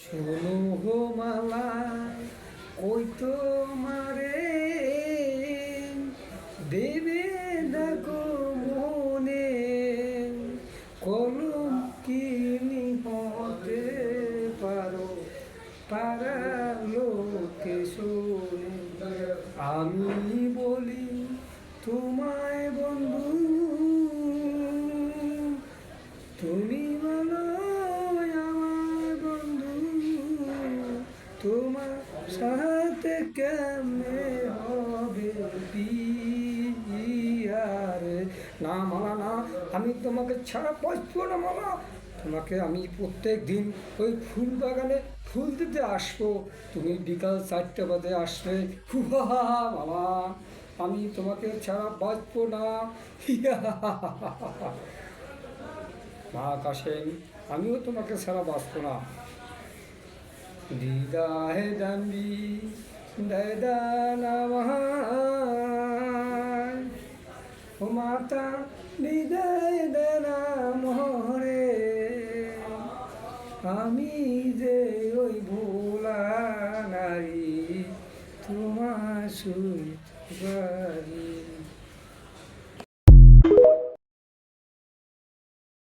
শোনো গো মালা ওই তোমারে দেবে দেখো মনে কলম কিনি হতে পারো পারা লোকে শোনে আমি বলি তোমায় বন্ধু তুমি বলো আমার বন্ধু তোমার সাথে কেমনে হবে বিয়ার না মালা না, আমি তোমাকে ছাড়া বাঁচবো না মালা। তোমাকে আমি প্রত্যেক দিন ওই ফুল বাগানে ফুল দিতে আসবো, তুমি বিকাল 4টে বাজে আসবে। হুহা মালা, আমি তোমাকে ছাড়া বাঁচবো না। মা কাশেম, আমিও তোমাকে ছাড়া বাঁচবো না। দিদাহে দাম্বি দাদানামায় ও মাতা বিদায় দেনা মোহরে, আমি যে ওই ভোলা নারী তোমার সুই বাড়ি।